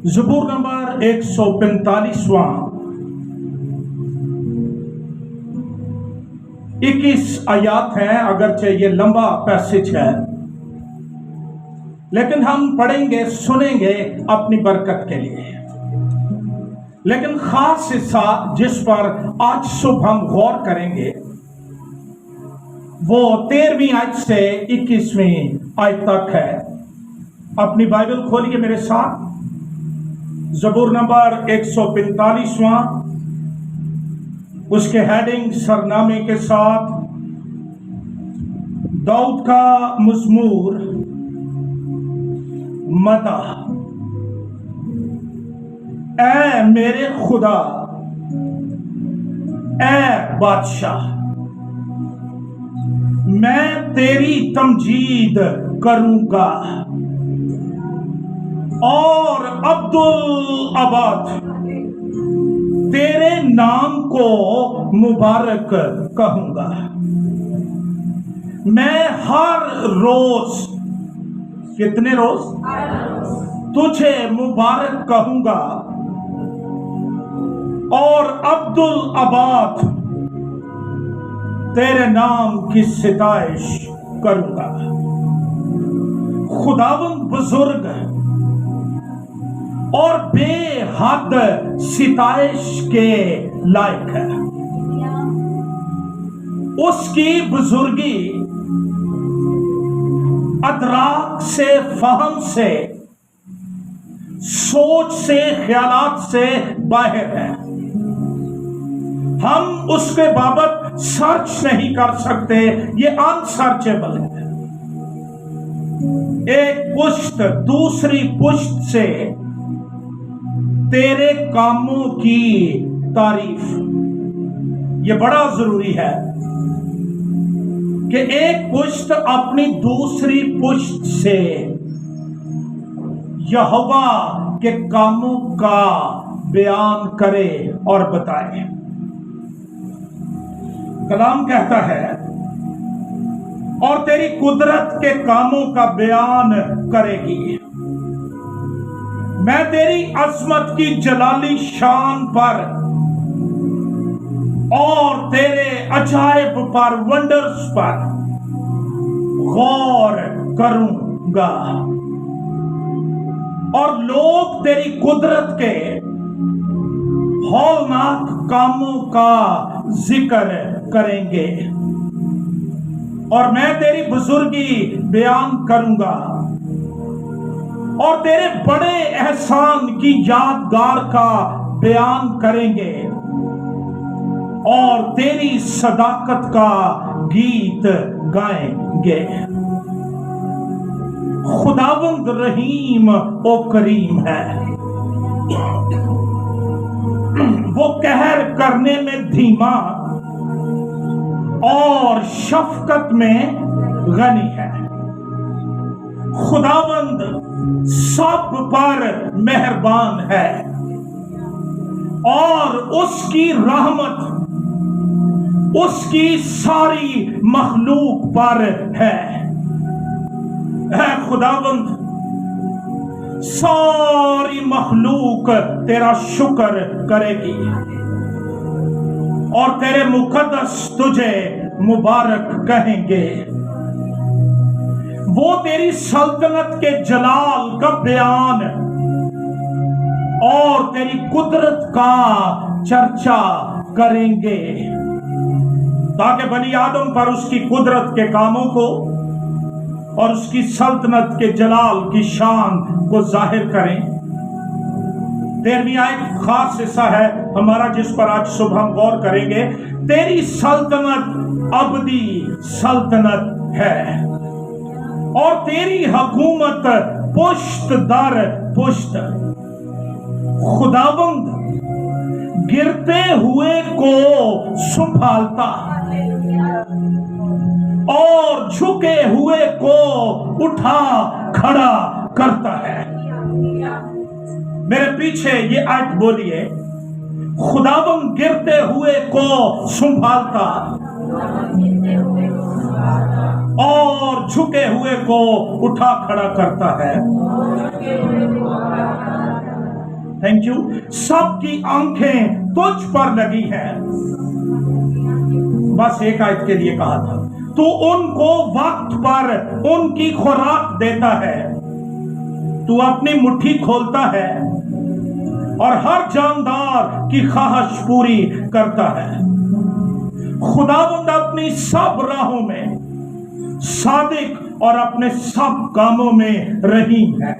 ज़बूर number 145वां 21 आयात है। अगरचे ये लंबा पैसेज है, लेकिन हम पढ़ेंगे, सुनेंगे अपनी बरकत के लिए। लेकिन खास हिस्सा जिस पर आज सुबह हम गौर करेंगे वो 13वीं आयत से 21वीं आयत तक है। अपनी बाइबल खोलिए मेरे साथ। ज़बूर नंबर 145वां, उसके हेडिंग सरनामे के साथ दाऊद का मज़मूर मदह। ऐ मेरे खुदा, ऐ बादशाह, मैं तेरी तमजीद करूंगा और अब्दुल अबाद तेरे नाम को मुबारक कहूंगा। मैं हर रोज, कितने रोज, तुझे मुबारक कहूंगा और अब्दुल अबाद तेरे नाम की सिताइश करूंगा। खुदावंद बुजुर्ग और बेहद सिताइश के लायक है। उसकी बुजुर्गी अदराक से, फहम से, सोच से, ख्यालात से बाहर है। हम उसके बाबत सर्च नहीं कर सकते, ये अनसर्चेबल है। एक पुश्त दूसरी पुश्त से तेरे कामों की तारीफ, ये बड़ा जरूरी है कि एक पुश्त अपनी दूसरी पुश्त से यहोवा के कामों का बयान करे और बताए। कलाम कहता है और तेरी कुदरत के कामों का बयान करेगी। मैं तेरी अजमत की जलाली शान पर और तेरे अजायब पर, वंडर्स पर गौर करूंगा और लोग तेरी कुदरत के हौलनाक कामों का जिक्र करेंगे और मैं तेरी बुजुर्गी बयान करूंगा और तेरे बड़े एहसान की यादगार का बयान करेंगे और तेरी सदाकत का गीत गाएंगे। खुदावंद रहीम ओ करीम है, वो कहर करने में धीमा और शफकत में गनी है। खुदावंद सब पर मेहरबान है और उसकी रहमत उसकी सारी मखलूक पर है। खुदावंद सारी मखलूक तेरा शुक्र करेगी और तेरे मुकद्दस तुझे मुबारक कहेंगे। वो तेरी सल्तनत के जलाल का बयान और तेरी कुदरत का चर्चा करेंगे, ताकि बनी आदम पर उसकी कुदरत के कामों को और उसकी सल्तनत के जलाल की शान को जाहिर करें। 13वीं आयत खास हिस्सा है हमारा जिस पर आज सुबह हम गौर करेंगे। तेरी सल्तनत अबदी सल्तनत है और तेरी हुकूमत पुश्त दर पुश्त। खुदावंद गिरते हुए को संभालता और झुके हुए को उठा खड़ा करता है। मेरे पीछे ये आयत बोलिए, खुदावंद गिरते हुए को संभालता और झुके हुए को उठा खड़ा करता है। Thank you. सबकी आंखें तुझ पर लगी हैं। बस एक आयत के लिए कहा था, तू उनको वक्त पर उनकी खुराक देता है, तू अपनी मुट्ठी खोलता है और हर जानदार की ख्वाहिश पूरी करता है। खुदावंद अपनी सब राहों में सादिक और अपने सब कामों में रहीम है।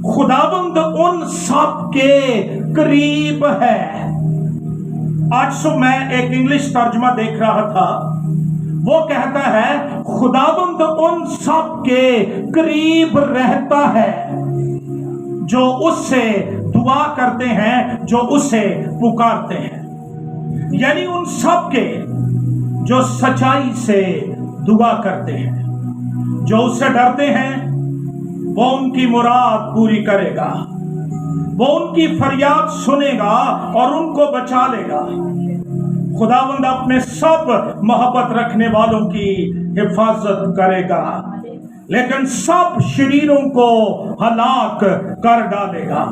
खुदावंद उन सब के करीब है। आज सुबह मैं एक इंग्लिश तर्जुमा देख रहा था, वो कहता है खुदावंद उन सब के करीब रहता है जो उससे दुआ करते हैं, जो उसे पुकारते हैं। यानी उन सब के जो सच्चाई से दुआ करते हैं, जो उससे डरते हैं, वो उनकी मुराद पूरी करेगा, वो उनकी फरियाद सुनेगा और उनको बचा लेगा। खुदावंद अपने सब मोहब्बत रखने वालों की हिफाजत करेगा, लेकिन सब शरीरों को हलाक कर डालेगा।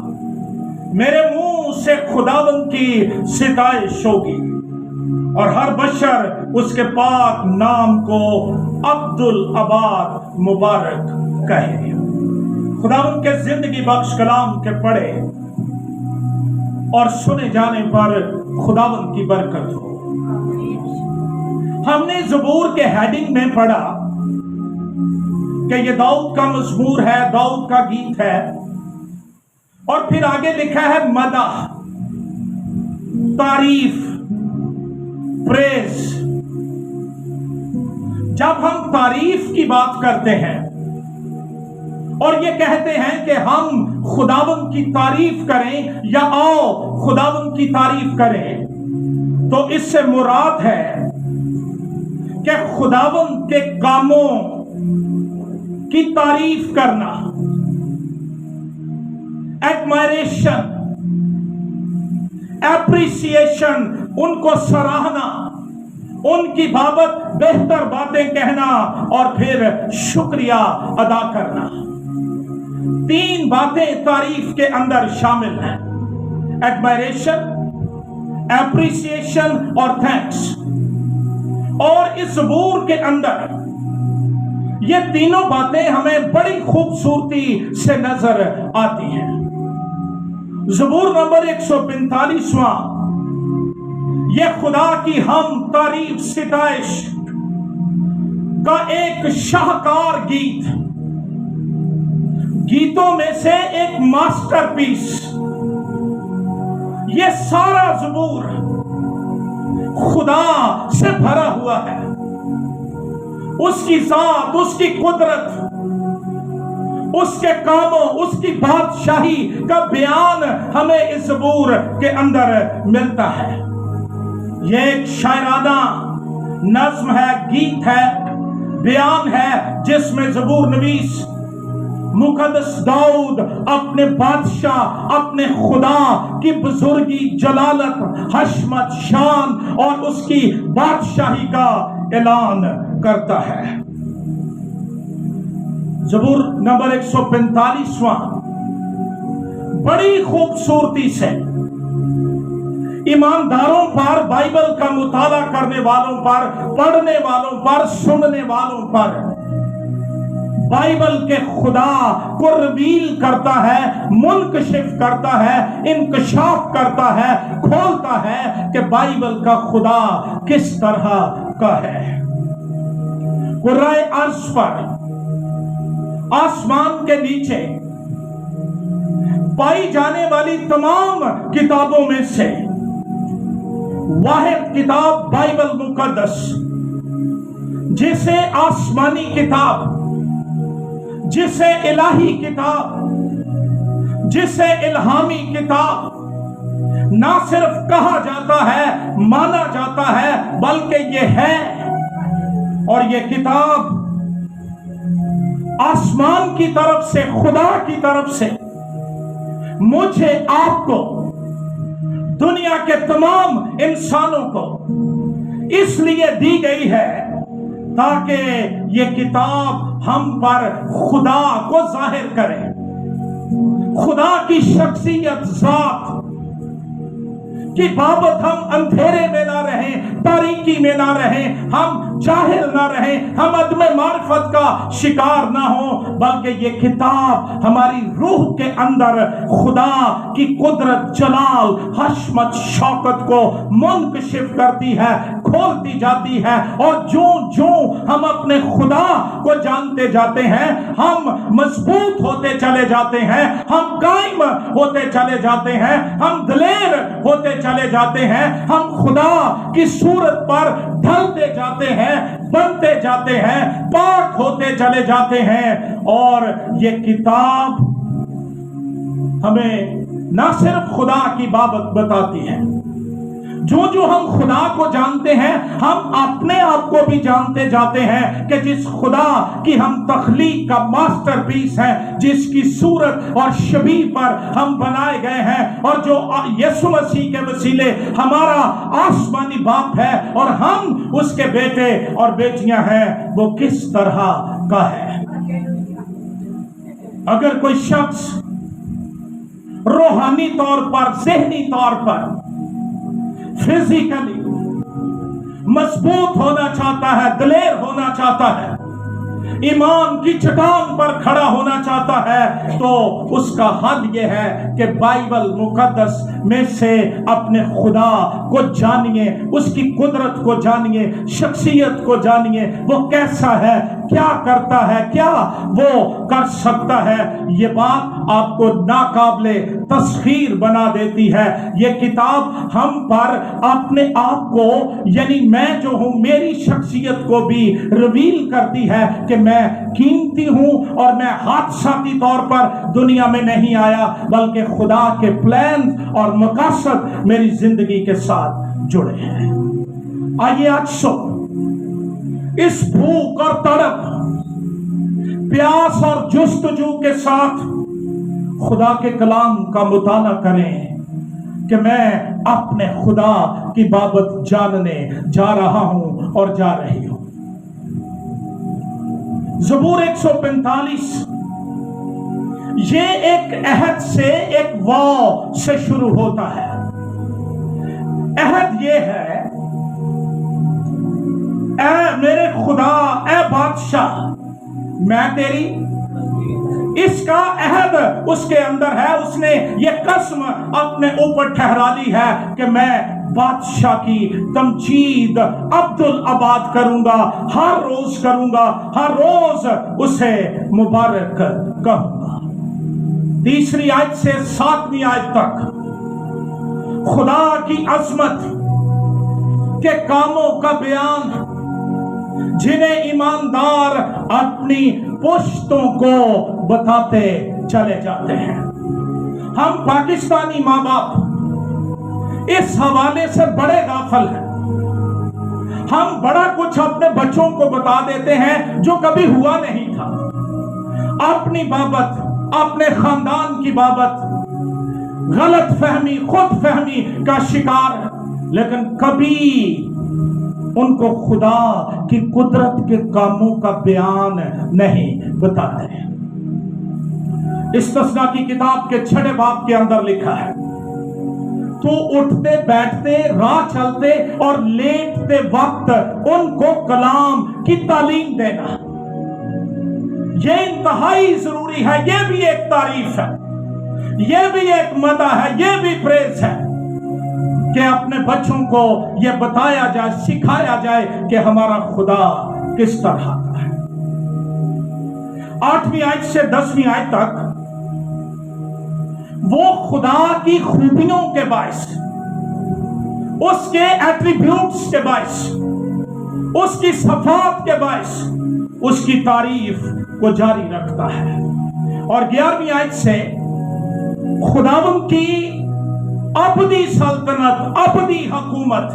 मेरे मुंह से खुदावंद की सिताइश होगी और हर बशर उसके पाक नाम को अब्दुल अबाद मुबारक कहे। खुदावंद के जिंदगी बख्श कलाम के पढ़े और सुने जाने पर खुदावंद की बरकत हो। हमने ज़बूर के हेडिंग में पढ़ा कि ये दाऊद का मज़मूर है, दाऊद का गीत है, और फिर आगे लिखा है मदह, तारीफ, प्रेज। जब हम तारीफ की बात करते हैं और ये कहते हैं कि हम खुदावंद की तारीफ करें या आओ खुदावंद की तारीफ करें, तो इससे मुराद है कि खुदावंद के कामों की तारीफ करना, एडमायरेशन, एप्रिसिएशन, उनको सराहना, उनकी बाबत बेहतर बातें कहना और फिर शुक्रिया अदा करना। तीन बातें तारीफ के अंदर शामिल हैं, एडमायरेशन, एप्रिसिएशन और थैंक्स। और इस ज़बूर के अंदर ये तीनों बातें हमें बड़ी खूबसूरती से नजर आती हैं। ज़बूर नंबर 145वां, ये खुदा की हम तारीफ सिताइश का एक शाहकार गीत, गीतों में से एक मास्टरपीस। ये सारा ज़बूर खुदा से भरा हुआ है, उसकी ज़ात, उसकी कुदरत, उसके कामों, उसकी बादशाही का बयान हमें इस ज़बूर के अंदर मिलता है। यह एक शायराना नज़्म है, गीत है, बयान है, जिसमें ज़बूर नवीस मुकद्दस दाऊद अपने बादशाह, अपने खुदा की बुजुर्गी, जलालत, हशमत, शान और उसकी बादशाही का ऐलान करता है। ज़बूर नंबर 145वां बड़ी खूबसूरती से ईमानदारों पर, बाइबल का मुताला करने वालों पर, पढ़ने वालों पर, सुनने वालों पर बाइबल के खुदा को रिवील करता है, मुनकशिफ करता है, इंकशाफ करता है, खोलता है कि बाइबल का खुदा किस तरह का है। कुर्राए अर्श पर, आसमान के नीचे पाई जाने वाली तमाम किताबों में से वाहिद किताब बाइबल मुकद्दस, जिसे आसमानी किताब, जिसे इलाही किताब, जिसे इल्हामी किताब ना सिर्फ कहा जाता है, माना जाता है, बल्कि ये है। और ये किताब आसमान की तरफ से, खुदा की तरफ से मुझे, आपको, दुनिया के तमाम इंसानों को इसलिए दी गई है ताकि ये किताब हम पर खुदा को जाहिर करे, खुदा की की शख्सियत ज़ात की बाबत हम अंधेरे में ना रहें, तारीकी में ना रहें, हम जाहिल ना रहें, हम अदम मारिफत का शिकार ना हो, बल्कि ये किताब हमारी रूह के अंदर खुदा की कुदरत, जलाल, हशमत, शौकत को मुनकशिफ करती है, खोलती जाती है। और जो जो हम अपने खुदा को जानते जाते हैं, हम मजबूत होते चले जाते हैं, हम कायम होते चले जाते हैं, हम दिलेर होते चले जाते हैं, हम खुदा की सूरत पर ढलते जाते हैं, बनते जाते हैं, पाक होते चले जाते हैं। और ये किताब हमें ना सिर्फ खुदा की बाबत बताती है, जो जो हम खुदा को जानते हैं, हम अपने आप को भी जानते जाते हैं कि जिस खुदा की हम तख्लीक का मास्टरपीस है, जिसकी सूरत और शबीह पर हम बनाए गए हैं, और जो यीशु मसीह के वसीले हमारा आसमानी बाप है और हम उसके बेटे और बेटियां हैं, वो किस तरह का है। अगर कोई शख्स रूहानी तौर पर, ज़हनी तौर पर, फिजिकली मजबूत होना चाहता है, दिलेर होना चाहता है, ईमान की चट्टान पर खड़ा होना चाहता है, तो उसका हल यह है कि बाइबल मुकद्दस में से अपने खुदा को जानिए, उसकी कुदरत को जानिए, शख्सियत को जानिए, वो कैसा है, क्या करता है, क्या वो कर सकता है। ये बात आपको नाकाबिले तस्खीर बना देती है। ये किताब हम पर अपने आप को, यानी मैं जो हूं, मेरी शख्सियत को भी रिवील करती है कि मैं कीमती हूं और मैं हादसाती तौर पर दुनिया में नहीं आया, बल्कि खुदा के प्लान और मकसद मेरी जिंदगी के साथ जुड़े हैं। आइए आज सुबह इस भूख और तड़प, प्यास और जुस्तजू के साथ खुदा के कलाम का मुताला करें कि मैं अपने खुदा की बाबत जानने जा रहा हूं और जा रही हूं। ज़बूर 145 ये एक अहद से, एक वाव से शुरू होता है। अहद ये है, ऐ मेरे खुदा, ऐ बादशाह, मैं तेरी, इसका अहद उसके अंदर है। उसने ये कसम अपने ऊपर ठहरा ली है कि मैं बादशाह की तमजीद अब्दुल आबाद करूंगा, हर रोज करूंगा, हर रोज उसे मुबारक कहूंगा। 3 आयत से 7वीं आयत तक खुदा की अजमत के कामों का बयान, जिन्हें ईमानदार अपनी पुश्तों को बताते चले जाते हैं। हम पाकिस्तानी माँ बाप इस हवाले से बड़े गाफिल हैं। हम बड़ा कुछ अपने बच्चों को बता देते हैं जो कभी हुआ नहीं था, अपनी बाबत, अपने खानदान की बाबत गलत फहमी, खुद फहमी का शिकार, लेकिन कभी उनको खुदा की कुदरत के कामों का बयान नहीं बताते। इस्तिस्ना की किताब के 6 बाब के अंदर लिखा है, तो उठते बैठते, राह चलते और लेटते वक्त उनको कलाम की तालीम देना, ये इंतहाई जरूरी है। ये भी एक तारीफ है, ये भी एक मदह है, ये भी प्रेज है कि अपने बच्चों को यह बताया जाए, सिखाया जाए कि हमारा खुदा किस तरह का है। 8वीं आयत से 10वीं आयत तक वो खुदा की खूबियों के बायस, उसके एट्रीब्यूट्स के बायस, उसकी सफात के बायस उसकी तारीफ को जारी रखता है। और 11वीं आयत से खुदावंद की अबदी सल्तनत, अबदी हुकूमत,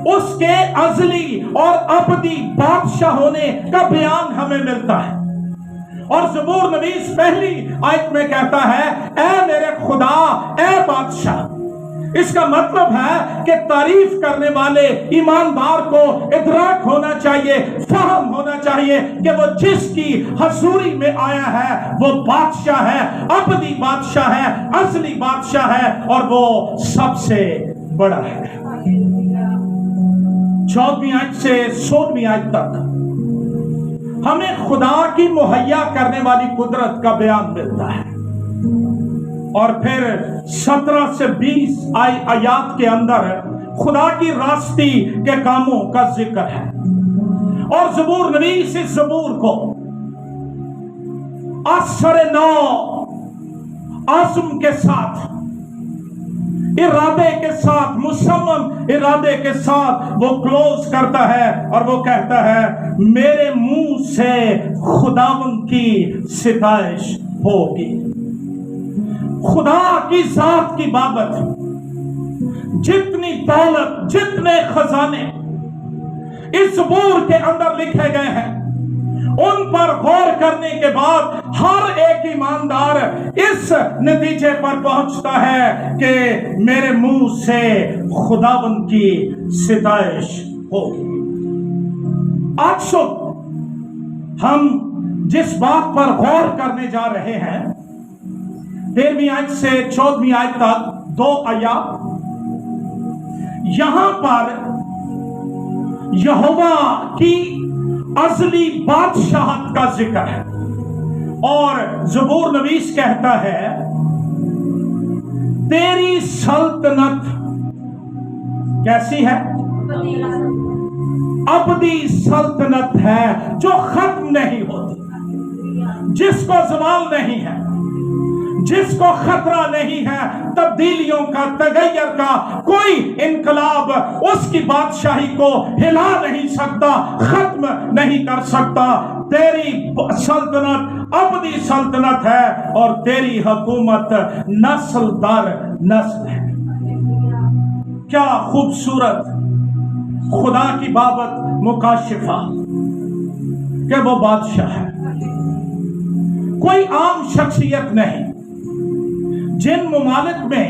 उसके अजली और अबदी बादशाह होने का बयान हमें मिलता है। और ज़बूर नवीस पहली आयत में कहता है, ऐ मेरे खुदा, ऐ बादशाह। इसका मतलब है कि तारीफ करने वाले ईमानदार को इदराक होना चाहिए, फहम होना चाहिए कि वो जिसकी हजूरी में आया है वो बादशाह है, अबदी बादशाह है, असली बादशाह है और वो सबसे बड़ा है। 14वीं आयत से 16वीं आयत तक हमें खुदा की मुहैया करने वाली कुदरत का बयान मिलता है और फिर 17 से 20 आयत के अंदर खुदा की रास्ती के कामों का जिक्र है। और ज़बूर नवीस इस ज़बूर को असर नौ आज़म के साथ, इरादे के साथ, मुसम्मम इरादे के साथ वो क्लोज करता है और वो कहता है मेरे मुंह से खुदावंद की सिताइश होगी। खुदा की जात की बाबत जितनी दौलत, जितने खजाने इस ज़बूर के अंदर लिखे गए हैं, उन पर गौर करने के बाद हर एक ईमानदार इस नतीजे पर पहुंचता है कि मेरे मुंह से खुदावंद की सिताइश होगी। आज सुबह हम जिस बात पर गौर करने जा रहे हैं, 13वीं आयत से 14वीं आयत तक 2 आयत, यहां पर यहोवा की अज़ली बादशाहत का जिक्र है और ज़बूर नवीस कहता है तेरी सल्तनत कैसी है? अबदी सल्तनत है जो खत्म नहीं होती, जिसको ज़वाल नहीं है, जिसको खतरा नहीं है, तब्दीलियों का, तगैयर का कोई इनकलाब उसकी बादशाही को हिला नहीं सकता, खत्म नहीं कर सकता। तेरी सल्तनत अबदी सल्तनत है और तेरी हुकूमत नस्ल दर नस्ल है। क्या खूबसूरत खुदा की बाबत मुकाशिफा कि वो बादशाह है, कोई आम शख्सियत नहीं। जिन ममालिक में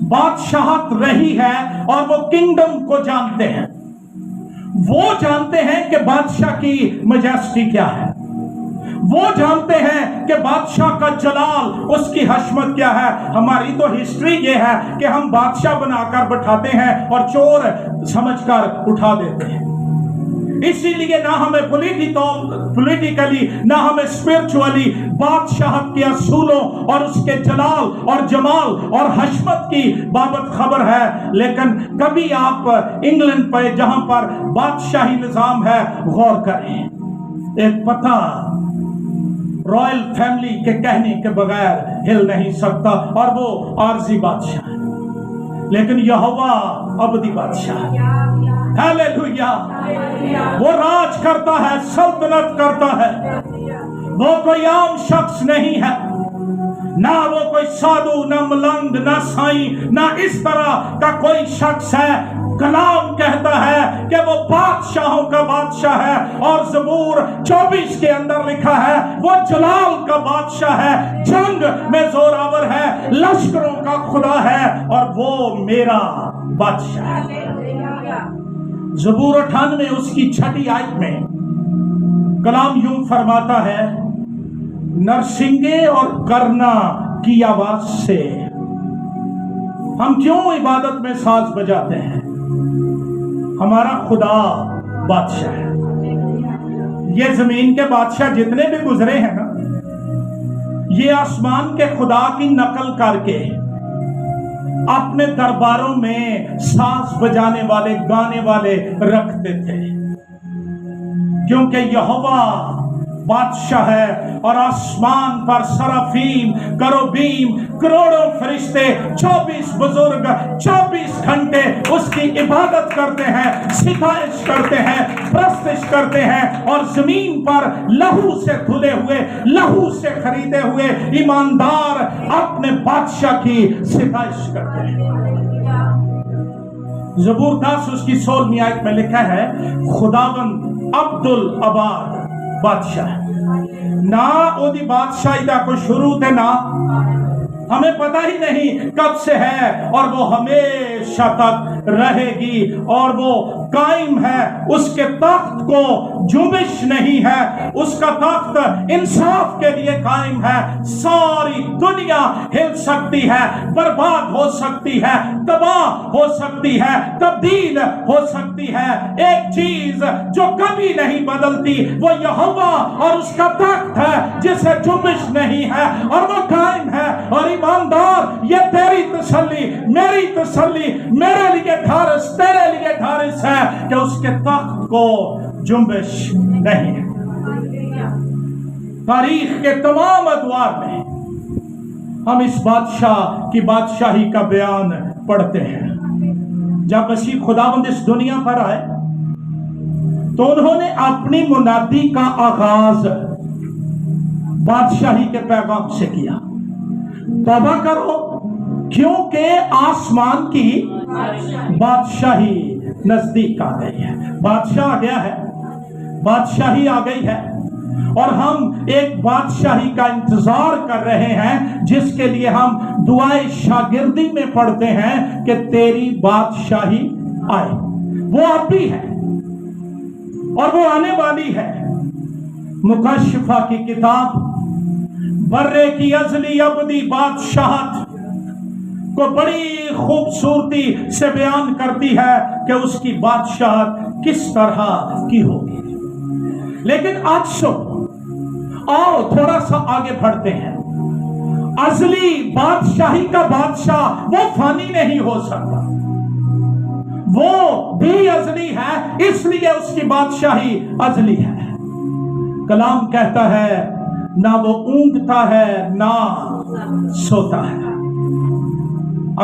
बादशाहत रही है और वो किंगडम को जानते हैं, वो जानते हैं कि बादशाह की मजेस्टी क्या है, वो जानते हैं कि बादशाह का जलाल, उसकी हशमत क्या है। हमारी तो हिस्ट्री ये है कि हम बादशाह बनाकर बैठाते हैं और चोर समझकर उठा देते हैं। इसीलिए ना हमें पॉलिटिकली ना हमें स्पिरिचुअली बादशाहत के असूलों और उसके जलाल और जमाल और हशमत की बाबत खबर है। लेकिन कभी आप इंग्लैंड पे जहां पर बादशाही निजाम है गौर करें, एक पता रॉयल फैमिली के कहने के बगैर हिल नहीं सकता और वो आरजी बादशाह है, लेकिन यहोवा अबदी बादशाह है। हालेलुया। वो राज करता है, सल्तनत करता है। वो कोई आम शख्स नहीं है, ना वो कोई साधु, ना मलंग, ना साईं, ना इस तरह का कोई शख्स है। कलाम कहता है कि वो बादशाहों का बादशाह है और ज़बूर 24 के अंदर लिखा है वो जलाल का बादशाह है, जंग में जोरावर है, लश्करों का खुदा है और वो मेरा बादशाह है। ज़बूर 98 उसकी 6ठी आयत में कलाम यूं फरमाता है, नरसिंगे और करना की आवाज से हम क्यों इबादत में साज बजाते हैं? हमारा खुदा बादशाह है। ये जमीन के बादशाह जितने भी गुजरे हैं ना, ये आसमान के खुदा की नकल करके अपने दरबारों में साज बजाने वाले, गाने वाले रखते थे, क्योंकि यहोवा बादशाह है और आसमान पर सराफीम, करोबीम, करोड़ों फरिश्ते, 24 बुजुर्ग 24 घंटे उसकी इबादत करते हैं, सिताइश करते हैं, प्रस्तिश करते हैं और जमीन पर लहू से धुले हुए, लहू से खरीदे हुए ईमानदार अपने बादशाह की सिताइश करते हैं। ज़बूर 10 उसकी 16वीं आयत में लिखा है, खुदावंद अब्दुल अबाद बादशाह, ना ओदी बादशाही दा कोई शुरू ते ना ہمیں پتہ ہی نہیں کب سے ہے، اور وہ ہمیشہ تک رہے گی، اور وہ قائم ہے، اس کے تخت کو جنبش نہیں ہے، اس کا تخت انصاف کے لیے قائم ہے۔ ساری دنیا ہل سکتی ہے، برباد ہو سکتی ہے، تباہ ہو سکتی ہے، تبدیل ہو سکتی ہے، ایک چیز جو کبھی نہیں بدلتی وہ یہوہ اور اس کا تخت ہے جسے جنبش نہیں ہے اور وہ قائم ہے۔ اور ایماندار، یہ تیری تسلی، میری تسلی، میرے لیے ڈھارس، تیرے لیے ڈھارس ہے کہ اس کے تخت کو جنبش نہیں ہے۔ تاریخ کے تمام ادوار میں ہم اس بادشاہ کی بادشاہی کا بیان پڑھتے ہیں۔ جب مسیح خداوند اس دنیا پر آئے تو انہوں نے اپنی منادی کا آغاز بادشاہی کے پیغام سے کیا، توبہ کرو کیونکہ آسمان کی بادشاہی نزدیک آ گئی ہے۔ بادشاہ آ گیا ہے، بادشاہی آ گئی ہے، اور ہم ایک بادشاہی کا انتظار کر رہے ہیں جس کے لیے ہم دعائے شاگردی میں پڑھتے ہیں کہ تیری بادشاہی آئے۔ وہ اب بھی ہے اور وہ آنے والی ہے۔ مکاشفہ کی کتاب برے کی ازلی ابدی بادشاہت کو بڑی خوبصورتی سے بیان کرتی ہے کہ اس کی بادشاہت کس طرح کی ہوگی۔ لیکن آج سن، آؤ تھوڑا سا آگے بڑھتے ہیں۔ ازلی بادشاہی کا بادشاہ وہ فانی نہیں ہو سکتا، وہ بھی ازلی ہے، اس لیے اس کی بادشاہی ازلی ہے۔ کلام کہتا ہے نہ وہ اونگتا ہے نہ سوتا ہے۔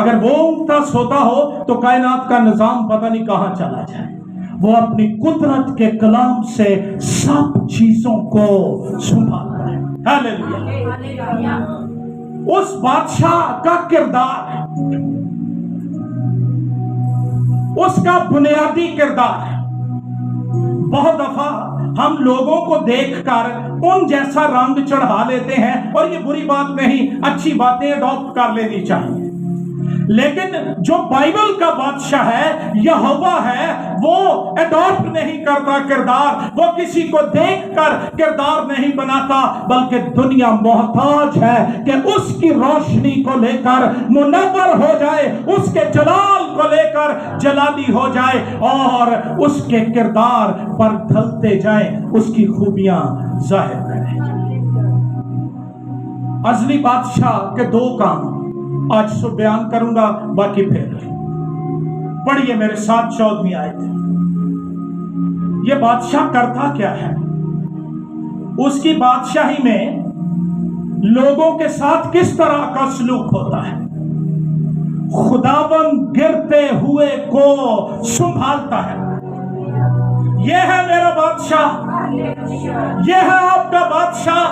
اگر وہ اونگتا سوتا ہو تو کائنات کا نظام پتہ نہیں کہاں چلا جائے۔ وہ اپنی قدرت کے کلام سے سب چیزوں کو سنبھالتا ہے۔ ہاللیلویا۔ اس بادشاہ کا کردار، اس کا بنیادی کردار، بہت دفعہ ہم لوگوں کو دیکھ کر ان جیسا رنگ چڑھا لیتے ہیں، اور یہ بری بات نہیں، اچھی باتیں اڈاپٹ کر لینی چاہیے، لیکن جو بائبل کا بادشاہ ہے، یہوہ ہے، وہ اڈاپٹ نہیں کرتا کردار، وہ کسی کو دیکھ کر کردار نہیں بناتا، بلکہ دنیا محتاج ہے کہ اس کی روشنی کو لے کر منور ہو جائے، اس کے جلال کو لے کر جلالی ہو جائے، اور اس کے کردار پر ڈھلتے جائیں، اس کی خوبیاں ظاہر کریں۔ ازلی بادشاہ کے دو کام آج صبح بیان کروں گا، باقی پھر پڑھیے میرے ساتھ 14ویں آیت۔ یہ بادشاہ کرتا کیا ہے؟ اس کی بادشاہی میں لوگوں کے ساتھ کس طرح کا سلوک ہوتا ہے؟ خداوند گرتے ہوئے کو سنبھالتا ہے۔ یہ ہے میرا بادشاہ، یہ ہے آپ کا بادشاہ،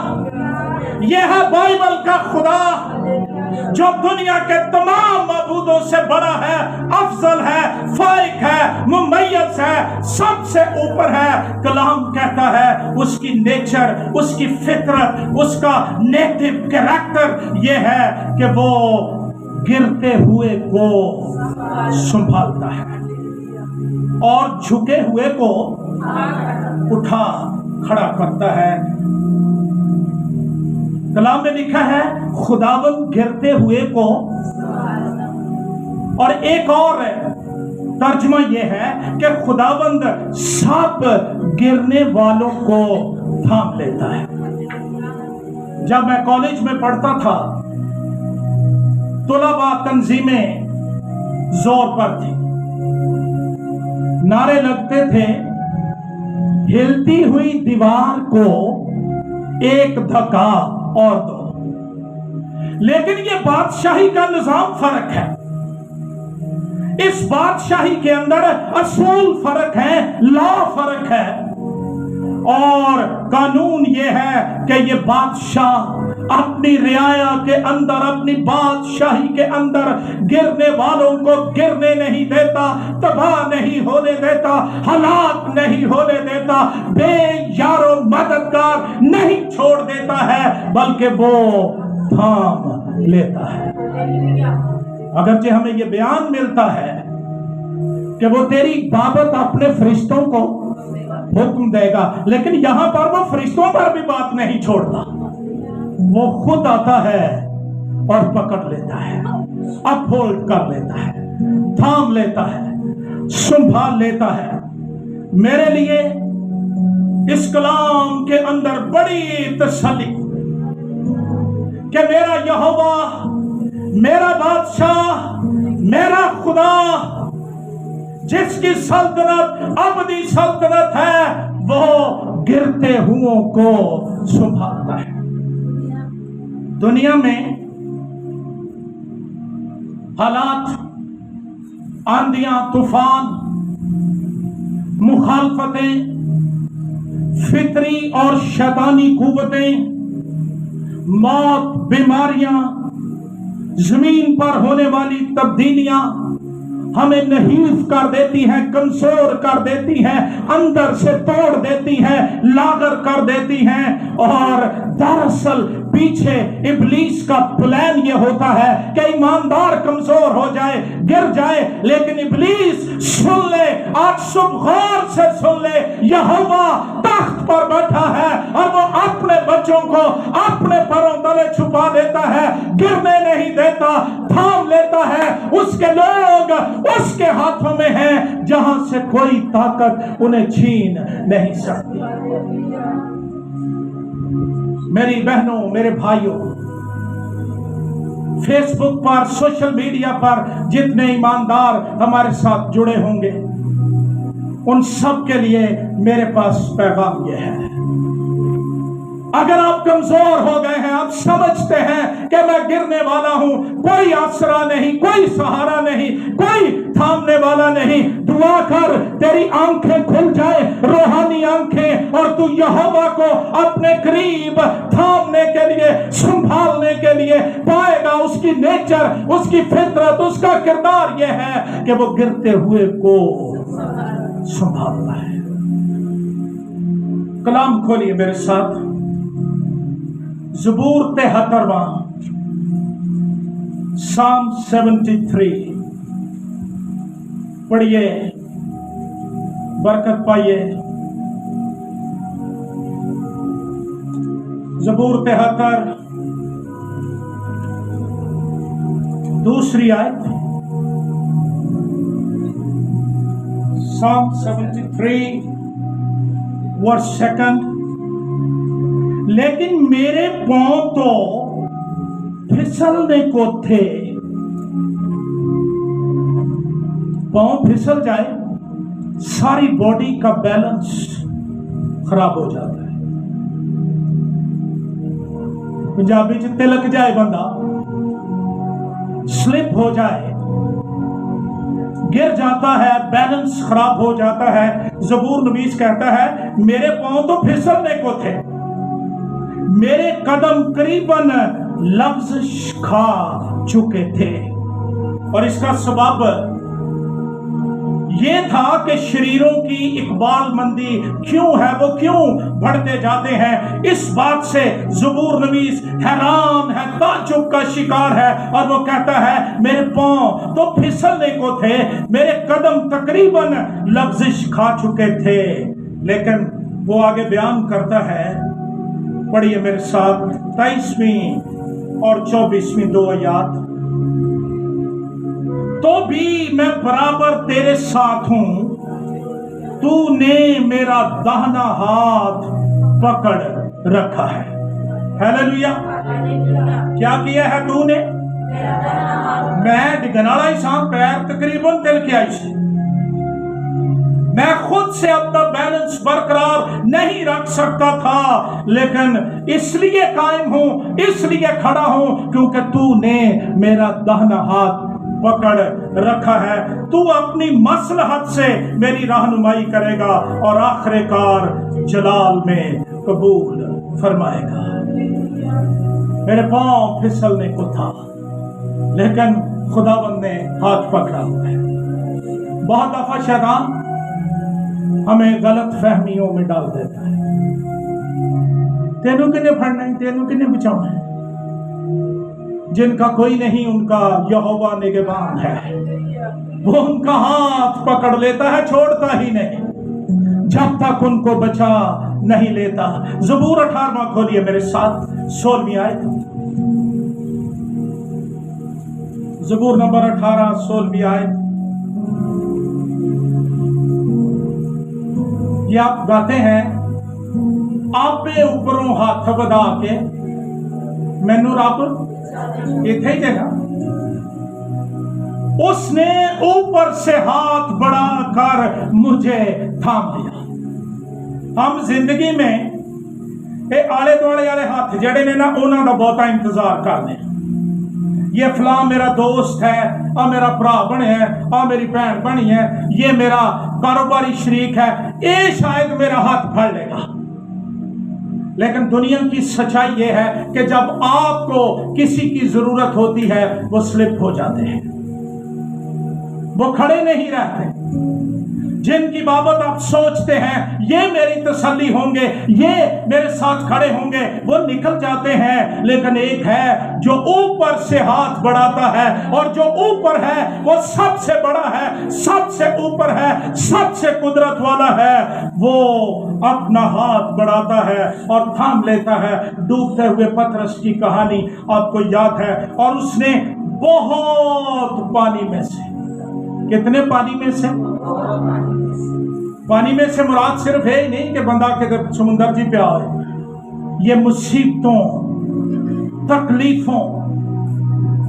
یہ ہے بائبل کا خدا جو دنیا کے تمام معبودوں سے بڑا ہے، افضل ہے، فائق ہے، ممیز ہے، سب سے اوپر ہے۔ کلام کہتا ہے اس کی نیچر، اس کی فطرت، اس کا نیٹو کریکٹر یہ ہے کہ وہ گرتے ہوئے کو سنبھالتا ہے اور جھکے ہوئے کو اٹھا کھڑا کرتا ہے۔ کلام میں لکھا ہے خداوند گرتے ہوئے کو، اور ایک اور ترجمہ یہ ہے کہ خداوند سب گرنے والوں کو تھام لیتا ہے۔ جب میں کالج میں پڑھتا تھا، طلباء تنظیمیں زور پر تھی، نعرے لگتے تھے، ہلتی ہوئی دیوار کو ایک دھکا اور دو۔ لیکن یہ بادشاہی کا نظام فرق ہے، اس بادشاہی کے اندر اصول فرق ہے، لا فرق ہے، اور قانون یہ ہے کہ یہ بادشاہ اپنی رعایا کے اندر، اپنی بادشاہی کے اندر گرنے والوں کو گرنے نہیں دیتا، تباہ نہیں ہونے دیتا، ہلاک نہیں ہونے دیتا، بے یار و مددگار نہیں چھوڑ دیتا ہے، بلکہ وہ تھام लेता है। अगरचे हमें ये बयान मिलता है कि वो तेरी बाबत अपने फरिश्तों को हुक्म देगा, लेकिन यहां पर वो फरिश्तों पर भी बात नहीं छोड़ता, वो खुद आता है और पकड़ लेता है, अपहोल्ड कर लेता है, थाम लेता है, संभाल लेता है। मेरे लिए इस कलाम के अंदर बड़ी तसल्ली कि मेरा यहोवा, मेरा बादशाह, मेरा खुदा, जिसकी सल्तनत अबदी सल्तनत है, वो गिरते हुओं को संभालता है। दुनिया में हालात, आंधियां, तूफान, मुखालफतें, फितरी और शैतानी कुव्वतें, मौत, बीमारियां, जमीन पर होने वाली तब्दीलियां हमें नहीफ कर देती हैं, कमजोर कर देती हैं, अंदर से तोड़ देती हैं, लागर कर देती हैं। और दरअसल पीछे इब्लीस का प्लान ये होता है कि ईमानदार कमजोर हो जाए, गिर जाए, लेकिन इब्लीस सुन ले, आज सुबह गौर से सुन ले, यहोवा तख्त पर बैठा है और वो अपने बच्चों को अपने पैरों तले छुपा देता है, गिरने नहीं देता, थाम लेता है। उसके लोग उसके हाथों में हैं, जहां से कोई ताकत उन्हें छीन नहीं सकती। मेरी बहनों, मेरे भाइयों, फेसबुक पर, सोशल मीडिया पर जितने ईमानदार हमारे साथ जुड़े होंगे, उन सब के लिए मेरे पास पैगाम यह है, अगर आप कमजोर हो गए हैं, आप समझते हैं कि मैं गिरने वाला हूं, कोई आसरा नहीं, कोई सहारा नहीं, कोई थामने वाला नहीं, दुआ कर, तेरी आंखें खुल जाए, रूहानी आंखें, और तू यहोवा को अपने करीब थामने के लिए, संभालने के लिए पाएगा। उसकी नेचर, उसकी फितरत, उसका किरदार यह है कि वो गिरते हुए को संभालता है। कलाम खोलिए मेरे साथ, ज़बूर 73वां, Psalm 73 पढ़िए, बरकत पाइए। ज़बूर 73 दूसरी आयत, Psalm 73 वर्स 2। लेकिन मेरे पांव तो फिसलने को थे, पांव फिसल जाए, सारी बॉडी का बैलेंस खराब हो जाता है। पंजाबी च तिलक जाए बंदा, स्लिप हो जाए, गिर जाता है, बैलेंस खराब हो जाता है। ज़बूर नवीस कहता है, मेरे पांव तो फिसलने को थे, मेरे कदम करीबन लफ्ज़ खा चुके थे। और इसका सबब ये था कि शरीरों की इकबाल मंदी क्यों है, वो क्यों बढ़ते जाते हैं। इस बात से ज़बूर नवीस हैरान है, ताज्जुब का शिकार है, और वो कहता है, मेरे पांव तो फिसलने को थे, मेरे कदम तकरीबन लफ्ज़ खा चुके थे। लेकिन वो आगे बयान करता है, पढ़िए मेरे साथ 23वीं और 24वीं 2 आयत। तो भी मैं बराबर तेरे साथ हूं, तूने मेरा दाहिना हाथ पकड़ रखा है। हालेलुया। क्या किया है तूने? मैं डिगनाला ही सां, पैर तकरीबन तिल के आई से, मैं खुद से अपना बैलेंस बरकरार नहीं रख सकता था, लेकिन इसलिए कायम हूं, इसलिए खड़ा हूं क्योंकि तूने मेरा दाहिना हाथ पकड़ रखा है। तू अपनी मसलहत से मेरी रहनुमाई करेगा और आखिरकार जलाल में कबूल फरमाएगा। मेरे पांव फिसलने को था, लेकिन खुदावंद ने हाथ पकड़ा हुआ है। बहुत दफा शैतान हमें गलत फहमियों में डाल देता है, तेनू किने फड़ना है, तेनू किने बचाना है, जिनका कोई नहीं उनका यहोवा निगहबान है। वो उनका हाथ पकड़ लेता है, छोड़ता ही नहीं जब तक उनको बचा नहीं लेता। ज़बूर 18वां खोलिए मेरे साथ, 16वीं आयत। ज़बूर नंबर 18, 16वीं आयत। ये आप गाते हैं, आपे ऊपरों हाथ वधा के मैनू रब इथे ही जगह। उसने ऊपर से हाथ बढ़ा कर मुझे थाम लिया। हम जिंदगी में ये आले दुआले वाले हाथ जड़े ने ना, उन्हों का बहुता इंतजार करते हैं। ये फलां मेरा दोस्त है, आ मेरा भरा बने है, आ मेरी भैन बनी है, ये मेरा कारोबारी शरीक है, ये शायद मेरा हाथ फड़ लेगा। लेकिन दुनिया की सच्चाई ये है कि जब आपको किसी की जरूरत होती है वो स्लिप हो जाते हैं, वो खड़े नहीं रहते। जिनकी बाबत आप सोचते हैं ये मेरी तसल्ली होंगे, ये मेरे साथ खड़े होंगे, वो निकल जाते हैं। लेकिन एक है जो ऊपर से हाथ बढ़ाता है, और जो ऊपर है वो सबसे बड़ा है, सबसे ऊपर है, सबसे कुदरत वाला है। वो अपना हाथ बढ़ाता है और थाम लेता है। डूबते हुए पतरस की कहानी आपको याद है। और उसने बहुत पानी में से, कितने पानी में से? पानी में से मुराद सिर्फ है ही नहीं कि बंदा के समुंदर जी पे आए। ये मुसीबतों, तकलीफों,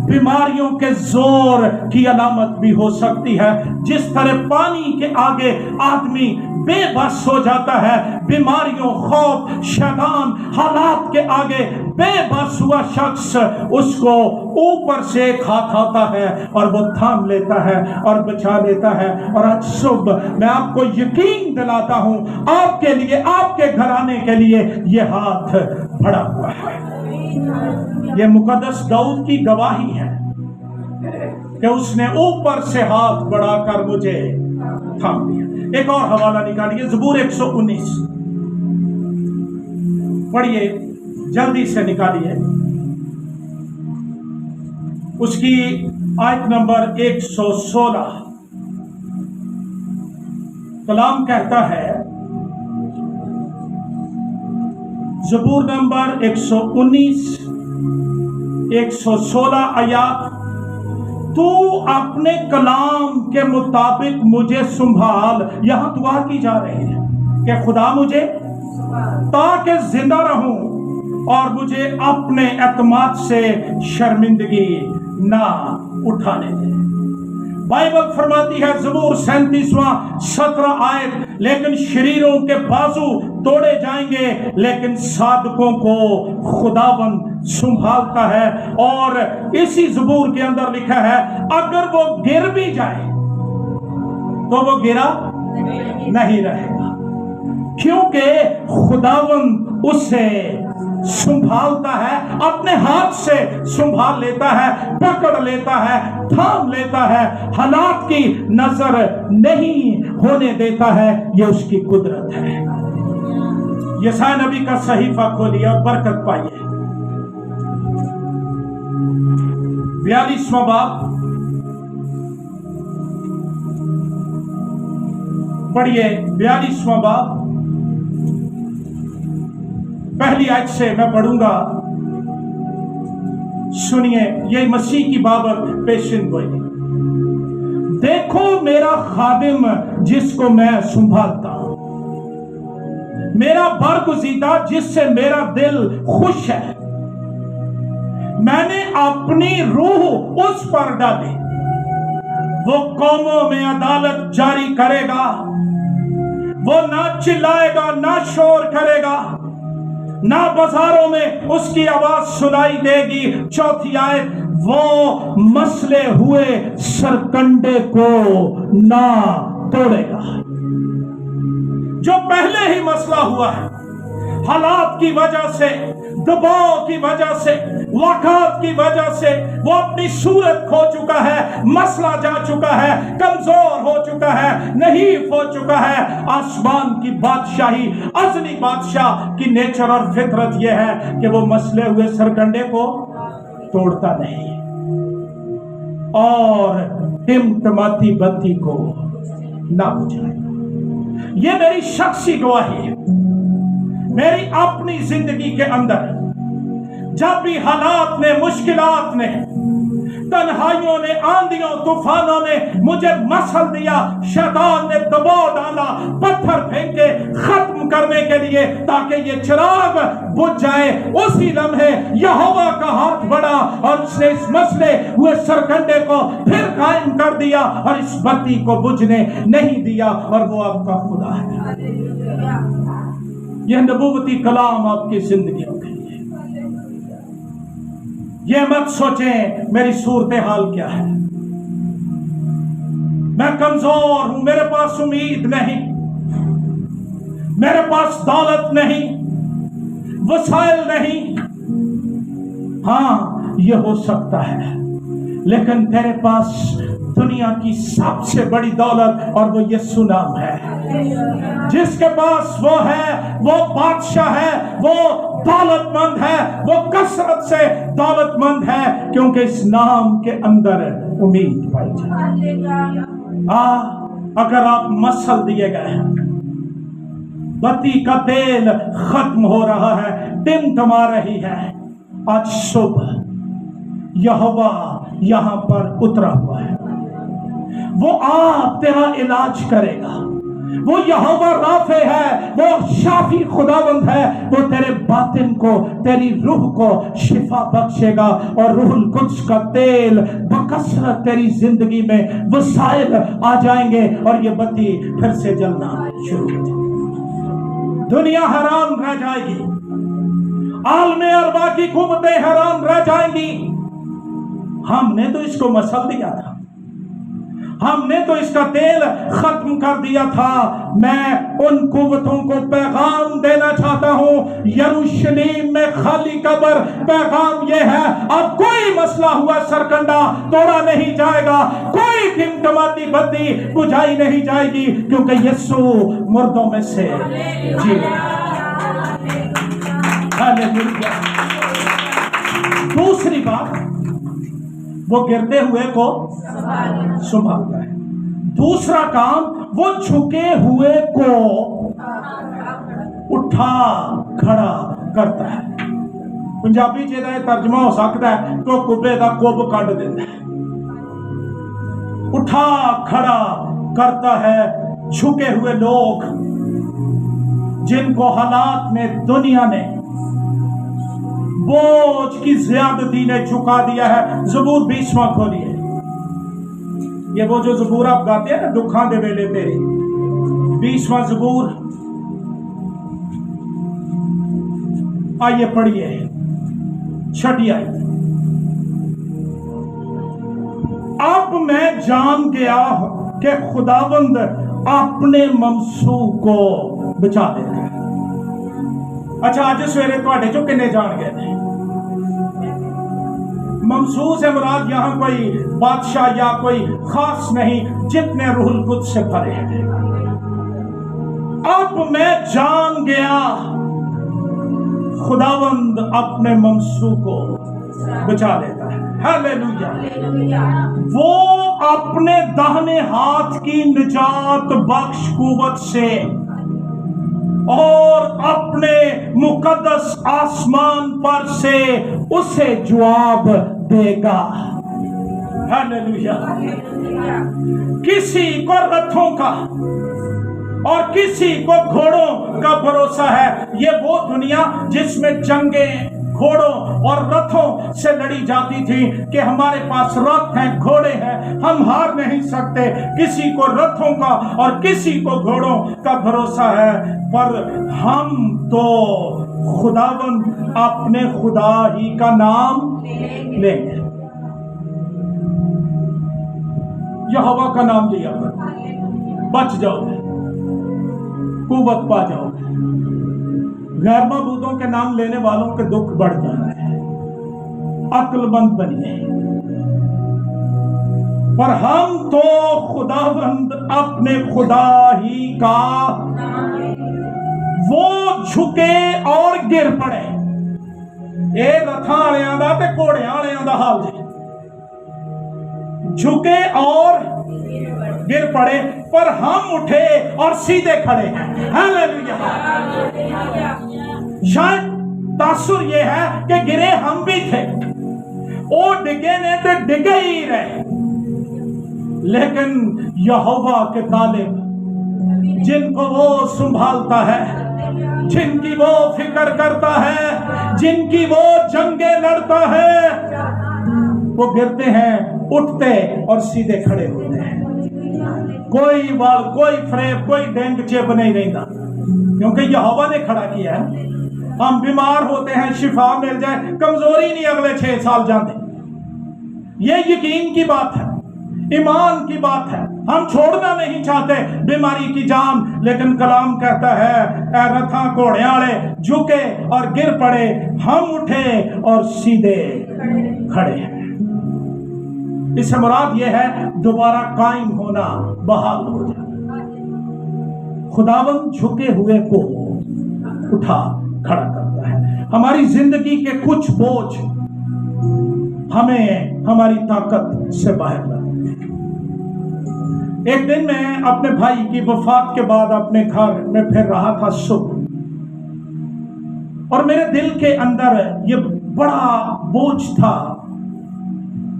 बीमारियों के जोर की अलामत भी हो सकती है। जिस तरह पानी के आगे आदमी बेबस हो जाता है, बीमारियों, खौफ, शैतान, हालात के आगे बेबस हुआ शख्स, उसको ऊपर से एक हाथ आता है और वो थाम लेता है और बचा लेता है। और आज सुबह मैं आपको यकीन दिलाता हूं, आपके लिए, आपके घराने के लिए ये हाथ बढ़ा हुआ है। ये मुकद्दस दाऊद की गवाही है कि उसने ऊपर से हाथ बढ़ाकर मुझे थाम लिया। एक और हवाला निकालिए, ज़बूर 119 पढ़िए, जल्दी से निकालिए। उसकी आयत नंबर 116। कलाम कहता है, ज़बूर नंबर 119 116 आयत, तू अपने कलाम के मुताबिक मुझे संभाल। यहां दुआ की जा रही है कि खुदा मुझे, ताकि जिंदा रहूं और मुझे अपने एतमाद से शर्मिंदगी ना उठाने दे। बाइबल फरमाती है, ज़बूर 37वां 17 आयत, लेकिन शरीरों के बाजू तोड़े जाएंगे, लेकिन साधकों को खुदाबंद संभालता है। और इसी ज़बूर के अंदर लिखा है, अगर वो गिर भी जाए तो वो गिरा नहीं रहेगा, क्योंकि खुदावंद उसे संभालता है, अपने हाथ से संभाल लेता है, पकड़ लेता है, थाम लेता है, हालात की नजर नहीं होने देता है। ये उसकी कुदरत है। यशायाह नबी का सहीफा खोलिए और बरकत पाइए। 42वां बाब पढ़िए, 42वां बाब पहली आयत से मैं पढ़ूंगा, सुनिए। ये मसीह की बाबत पेशिन गोई। देखो मेरा खादिम जिसको मैं संभालता हूं, मेरा बरगुज़ीदा जिससे मेरा दिल खुश है। मैंने अपनी रूह उस पर डाली, वो कौमों में अदालत जारी करेगा। वो ना चिल्लाएगा, ना शोर करेगा, ना बाजारों में उसकी आवाज सुनाई देगी। चौथी आयत, वो मसले हुए सरकंडे को ना तोड़ेगा। जो पहले ही मसला हुआ है, हालात की वजह से, दबाव की वजह से, वक़्त की वजह से, वो अपनी सूरत खो चुका है, मसला जा चुका है, कमजोर हो चुका है, नहीफ हो चुका है। आसमान की बादशाही, असली बादशाह की नेचर और फितरत यह है कि वो मसले हुए सरकंडे को तोड़ता नहीं और टिमटिमाती बत्ती को ना बुझाएगा। ये मेरी शख्सी गवाही है। मेरी अपनी जिंदगी के अंदर जब भी हालात ने, मुश्किलात ने, तन्हाइयों ने, आंधियों तूफानों ने मुझे मसल दिया, शैतान ने दबाव डाला, पत्थर फेंके खत्म करने के लिए ताकि ये चिराग बुझ जाए, उसी लम्हे यहोवा का हाथ बढ़ा और उसने इस मसले हुए सरकंडे को फिर कायम कर दिया और इस बत्ती को बुझने नहीं दिया, और वो आपका खुदा है। यह नबूवती कलाम आपकी जिंदगी में। ये मत सोचें मेरी सूरत हाल क्या है, मैं कमजोर हूं, मेरे पास उम्मीद नहीं, मेरे पास दौलत नहीं, वसाइल नहीं। हाँ, ये हो सकता है, लेकिन तेरे पास दुनिया की सबसे बड़ी दौलत और वो यीशु नाम है। जिसके पास वो है, वो बादशाह है, वो दौलतमंद है, वो कसरत से दौलतमंद है, क्योंकि इस नाम के अंदर उम्मीद पाई जाए। अगर आप मसल दिए गए हैं, बत्ती का तेल खत्म हो रहा है, टिमटिमा रही है, आज सुबह यहोवा यहां पर उतरा हुआ है। वो आप तेरा इलाज करेगा। वो यहोवा राफे है, वो शाफी खुदावंद है, वो तेरे बातिन को, तेरी रूह को शिफा बख्शेगा और रूहुल कुद्स का तेल बकसरत तेरी जिंदगी में वसाइल आ जाएंगे और ये बत्ती फिर से जलना शुरू हो जाएगी। दुनिया हैरान रह जाएगी, आलमे अरबा की कुव्वतें हैरान रह जाएंगी। हमने तो इसको मसल दिया था, हमने तो इसका तेल खत्म कर दिया था। मैं उन कुव्वतों को पैगाम देना चाहता हूं, यरूशलेम में खाली कब्र, पैगाम यह है, अब कोई मसला हुआ सरकंडा तोड़ा नहीं जाएगा, कोई टिमटिमाती बत्ती बुझाई नहीं जाएगी, क्योंकि यीशु मुर्दों में से जी हालेलुया। दूसरी बात, वो गिरते हुए को संभालता है। दूसरा काम, वो झुके हुए को उठा खड़ा करता है। पंजाबी च इहदा तर्जमा हो सकता है तो कुब्बे का कुब कढ़ देता है। उठा खड़ा करता है झुके हुए लोग जिनको हालात ने, दुनिया ने, बोझ की ज्यादती ने झुका दिया है। ज़बूर 20वां खोलिए। ये वो जो ज़बूर आप गाते हैं ना, दुखा दे वेले तेरी, 20वां ज़बूर, आइए पढ़िए 6 आयत। अब मैं जान गया कि खुदावंद अपने ममसूह को बचा देता है। अच्छा, आज सवेरे तुहाडे चों किन्ने जान गए थे? ममसूह से मुराद यहाँ कोई बादशाह या कोई खास नहीं, जितने रूहुल कुद्स से भरे हैं। अब मैं जान गया खुदावंद अपने ममसूह को बचा लेता है। हालेलुया। वो अपने दाहिने हाथ की निजात बख्श कुव्वत से और अपने मुकद्दस आसमान पर से उसे जवाब देगा। हालेलुया। किसी को रथों का और किसी को घोड़ों का भरोसा है। ये वो दुनिया जिसमें जंगें घोड़ों और रथों से लड़ी जाती थी कि हमारे पास रथ हैं, घोड़े हैं, हम हार नहीं सकते। किसी को रथों का और किसी को घोड़ों का भरोसा है, पर हम तो खुदावंद अपने खुदा ही का नाम लेंगे। यहोवा का नाम लिया बच जाओगे, कुव्वत पा जाओगे। गैर मबूदों के नाम लेने वालों के दुख बढ़ जाते हैं। अक्लमंद बनिए। पर हम तो खुदावंद अपने खुदा ही का, वो झुके और गिर पड़े। ਇਹ रथां वालियां दा ते घोड़ियां वालियां दा संभाल दे। झुके और गिर पड़े, पर हम उठे और सीधे खड़े हैं। हालेलुया। शायद तासुर ये है कि गिरे हम भी थे, वो डिगे ने तो डिगे ही रहे, लेकिन यहोवा के तालिब जिनको वो संभालता है, जिनकी वो फिक्र करता है, जिनकी वो जंगे लड़ता है, वो गिरते हैं, उठते और सीधे खड़े होते हैं। कोई वाल, कोई फ्रेब, कोई डेंग चेप नहीं रहता, क्योंकि यहोवा ने खड़ा किया है। हम बीमार होते हैं, शिफा मिल जाए, कमजोरी नहीं अगले 6 साल जाते। ये यकीन की बात है, ईमान की बात है। हम छोड़ना नहीं चाहते बीमारी की जान, लेकिन कलाम कहता है ऐ रथा घोड़े वाले झुके और गिर पड़े, हम उठे और सीधे खड़े हैं। इससे मुराद यह है दोबारा कायम होना, बहाल हो जाना। खुदावंद झुके हुए को उठा खड़ा करता है। हमारी जिंदगी के कुछ बोझ हमें हमारी ताकत से बाहर लाते हैं। एक दिन मैं अपने भाई की वफात के बाद अपने घर में फिर रहा था सुबह, और मेरे दिल के अंदर ये बड़ा बोझ था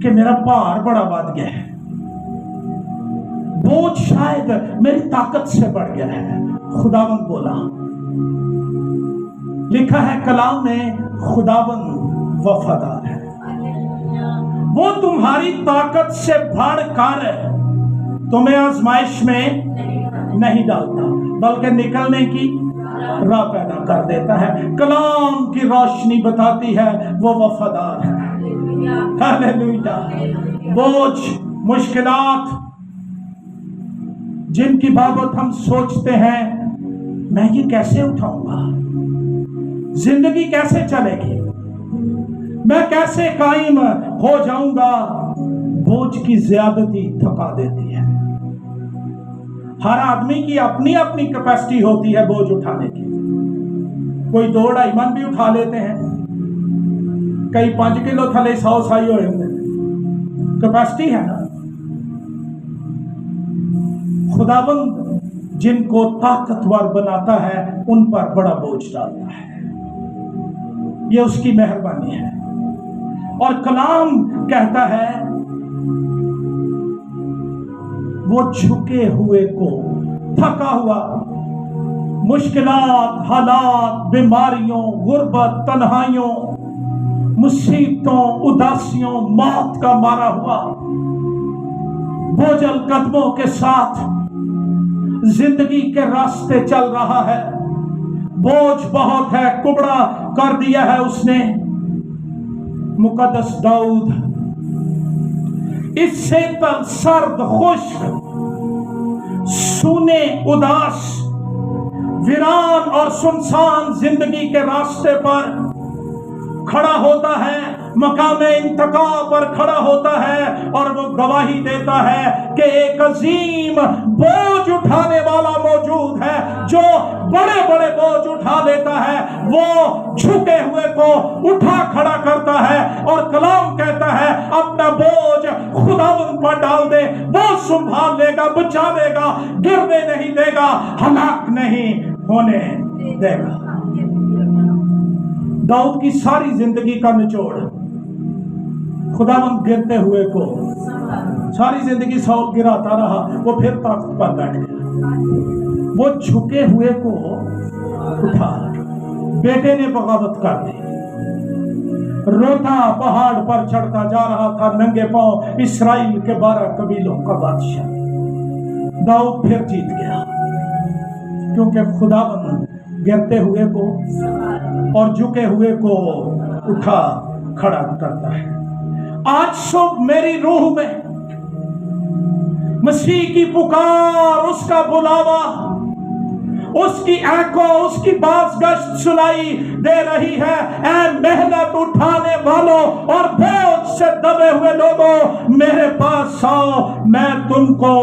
कि मेरा भार बड़ा बढ़ गया है। बोझ शायद मेरी ताकत से बढ़ गया है। खुदावंद बोला, लिखा है कलाम में, खुदावंद वफादार है, वो तुम्हारी ताकत से बढ़कर तुम्हें आजमाइश में नहीं डालता, बल्कि निकलने की राह पैदा कर देता है। कलाम की रोशनी बताती है वो वफादार है। हालेलुया। बोझ, मुश्किलात जिनकी बाबत हम सोचते हैं मैं ये कैसे उठाऊंगा, जिंदगी कैसे चलेगी, मैं कैसे कायम हो जाऊंगा, बोझ की ज्यादती थका देती है। हर आदमी की अपनी अपनी कैपेसिटी होती है बोझ उठाने की। कोई 2-2.5 मन भी उठा लेते हैं, कई 5 किलो थले 100 साई होए होंगे, कैपेसिटी है ना। खुदावंद जिनको ताकतवर बनाता है उन पर बड़ा बोझ डालता है, ये उसकी मेहरबानी है। और कलाम कहता है वो झुके हुए को, थका हुआ, मुश्किलात, हालात, बीमारियों, गुर्बत, तन्हाइयों, मुसीबतों, उदासियों, मौत का मारा हुआ, बोझल कदमों के साथ जिंदगी के रास्ते चल रहा है। बोझ बहुत है, कुबड़ा कर दिया है उसने। मुकद्दस दाऊद इससे तल सर्द, खुश्क, सूने, उदास, वीरान और सुनसान जिंदगी के रास्ते पर खड़ा होता है, मकामे इंतका पर खड़ा होता है, और वो गवाही देता है कि एक अजीम बोझ उठाने वाला मौजूद है जो बड़े बड़े बोझ उठा लेता है। वो झुके हुए को उठा खड़ा करता है, और कलाम कहता है अपना बोझ खुदावंद पर डाल दे, वो संभाल लेगा, बचा लेगा, गिरने नहीं देगा, हलाक नहीं होने देगा। दाऊद की सारी जिंदगी का निचोड़ खुदावंद गिरते हुए को, सारी जिंदगी सौल गिराता रहा, वो फिर ताकत पर बैठ गया। वो झुके हुए को उठा, बेटे ने बगावत कर दी, रोता पहाड़ पर चढ़ता जा रहा था नंगे पांव, इस्राएल के 12 कबीलों का बादशाह। दाऊद फिर जीत गया, क्योंकि खुदावंद गिरते हुए को और झुके हुए को उठा खड़ा करता है। आज सुबह मेरी रूह में मसीह की पुकार, उसका बुलावा, उसकी आंखों, उसकी बाज़गश्त सुनाई दे रही है। ऐ मेहनत उठाने वालों और बोझ से दबे हुए लोगों, मेरे पास आओ, मैं तुमको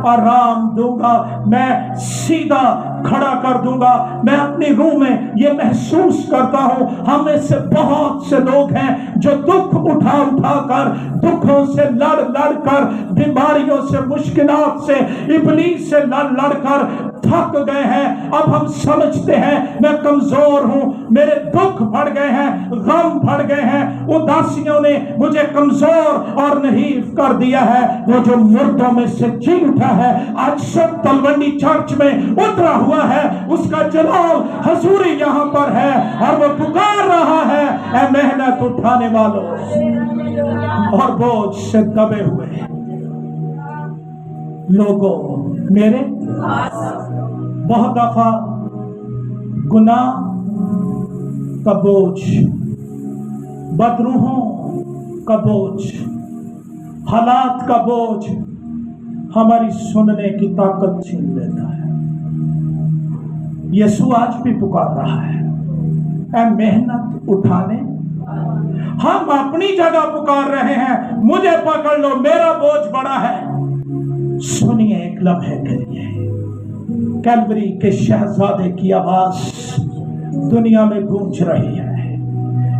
आराम दूंगा, मैं सीधा खड़ा कर दूंगा। मैं अपनी रूह में ये महसूस करता हूं, हम में से बहुत से लोग हैं जो दुख उठा उठा कर, दुखों से लड़ लड़ कर, बीमारियों से, मुश्किलात से, इब्लीस से लड़ लड़ कर थक गए हैं। अब हम समझते हैं मैं कमजोर हूं, मेरे दुख बढ़ गए हैं, गम बढ़ गए हैं, उदासियों ने मुझे कमजोर और नहीफ कर दिया है। वो जो मुर्दों में से जी उठा है, आज सब तलवंडी चर्च में उतरा हुआ है, उसका जलाल हजूरी यहाँ पर है और वो पुकार रहा है, ऐ मेहनत उठाने वालों और बोझ से दबे हुए लोगों, मेरे बहुत दफा गुनाह का बोझ, बदरूहों का बोझ, हालात का बोझ हमारी सुनने की ताकत छीन लेता है। यीशु आज भी पुकार रहा है, ऐ मेहनत उठाने। हम अपनी जगह पुकार रहे हैं, मुझे पकड़ लो, मेरा बोझ बड़ा है। सुनिए एक लम्हे के लिए कैलवरी के शहजादे की आवाज दुनिया में गूंज रही है,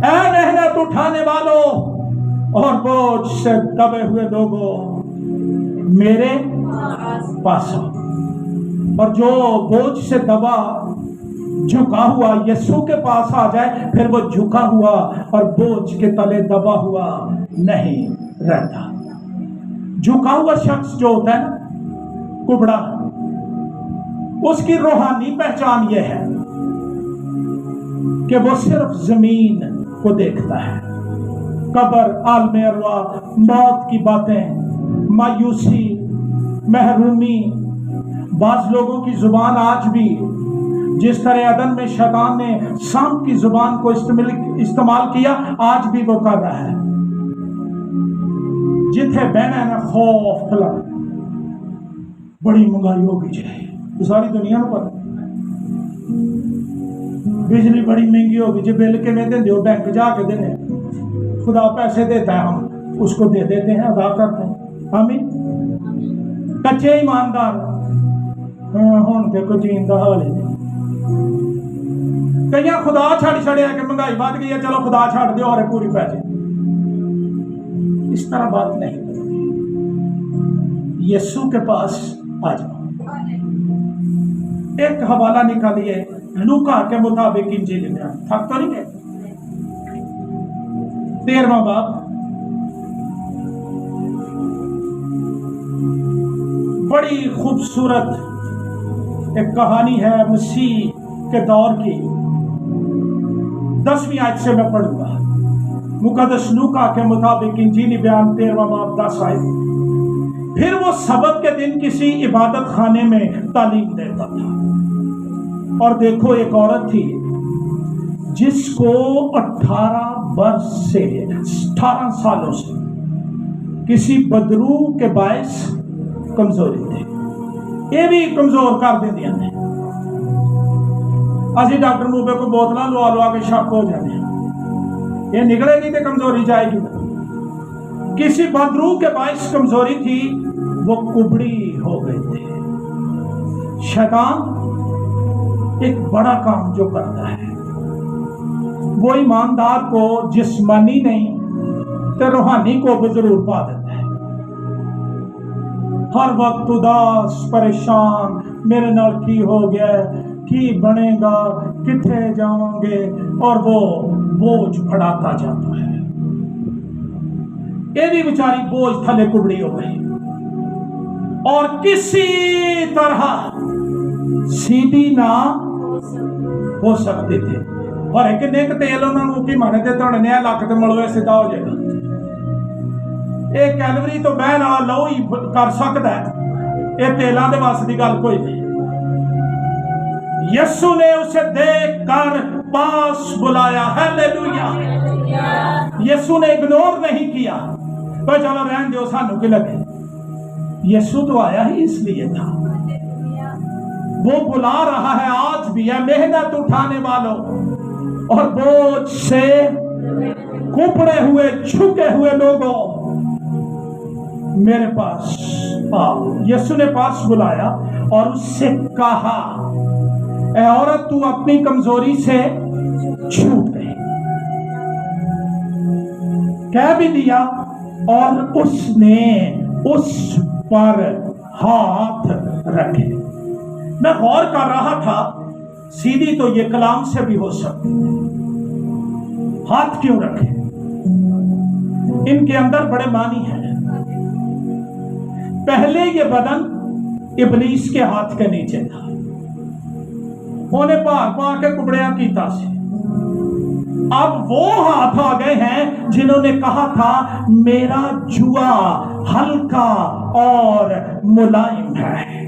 ऐ मेहनत उठाने वालों और बोझ से दबे हुए लोगों, मेरे पास आओ। और जो बोझ से दबा झुका हुआ यीशु के पास आ जाए, फिर वो झुका हुआ और बोझ के तले दबा हुआ नहीं रहता। झुका हुआ शख्स जो होता है ना, कुबड़ा, उसकी रूहानी पहचान ये है कि वो सिर्फ जमीन को देखता है। कब्र, आलमे अरवा, मौत की बातें, मायूसी, महरूमी। बाज लोगों की जुबान आज भी जिस तरह अदन में शैतान ने सांप की जुबान को इस्तेमाल किया, आज भी वो कर रहा है। जिथे बहना है ना खौफ फला, बड़ी महंगाई होगी जी, सारी दुनिया में पता, बिजली बड़ी महंगी होगी जी, बिल के में देंगे, बैंक जाके देने, खुदा पैसे देता है, हम उसको दे देते हैं, अदा करते हैं। आमीन। कच्चे ईमानदार हुण ते कोई जींदा हाल ही नहीं। कई खुदा छड़ छड़िया कि महंगाई बढ़ गई है, चलो खुदा छड़ दो और पूरी पै जाए। इस तरह बात नहीं करती। यीशु के पास आ जाओ। एक हवाला निकालिए लूका के मुताबिक इंजील में, थक तो नहीं गए? 13वां बाब, बड़ी खूबसूरत एक कहानी है मसीह के दौर की। 10वीं आयत से मैं पढ़ूंगा। मुकद्दस लूका के मुताबिक इंजीली बयान 13वां बाब 10 आयत। फिर वो सबत के दिन किसी इबादत खाने में तालीम देता था, और देखो एक औरत थी जिसको 18 सालों से किसी बदरू के बायस कमजोरी थी। ये भी कमजोर कर देंदियां ने। असी डॉक्टर मूबे को बोतल लवा लवा के शक हो जाने, ये निकलेगी तो कमजोरी जाएगी। किसी बदरू के बायस कमजोरी थी, वो कुबड़ी हो गई थी। शैतान एक बड़ा काम जो करता है, वो ईमानदार को जिस्मानी नहीं तो रूहानी को भी जरूर पा देता है। हर वक्त उदास, परेशान, मेरे नाल की हो गया, की बनेगा, किथे जाओगे, और वो बोझ बढ़ाता जाता है। ये भी बेचारी बोझ थले कुबड़ी हो गई और किसी तरह सीधी ना हो सकते थे। और एक नेक तेल उन्होंने की माने थे तो नया लक तो मलोए सीधा हो जाएगा। एक कैलवरी तो बहन वाला लहू ही कर सकता है, ये तेलों के वास की गल कोई नहीं। यीशु ने उसे देख कर पास बुलाया। हालेलुया। यीशु ने इग्नोर नहीं किया, पर चलो रहने दो, सानू की लगे। यीशु तो आया ही इसलिए था। वो बुला रहा है आज भी, है मेहनत उठाने वालों और बोझ से कुपड़े हुए, झुके हुए लोगों, मेरे पास आओ। यीशु ने पास बुलाया और उससे कहा, اے عورت تو اپنی کمزوری سے چھوٹ گئی، کہہ بھی دیا، اور اس نے اس پر ہاتھ رکھے۔ میں غور کر رہا تھا، سیدھی تو یہ کلام سے بھی ہو سکتی، ہاتھ کیوں رکھے؟ ان کے اندر بڑے معنی ہیں۔ پہلے یہ بدن ابلیس کے ہاتھ کے نیچے تھا، انہیں پار پار کے کبڑیاں کیتا سے۔ اب وہ ہاتھ آ گئے ہیں جنہوں نے کہا تھا میرا جوا ہلکا اور ملائم ہے۔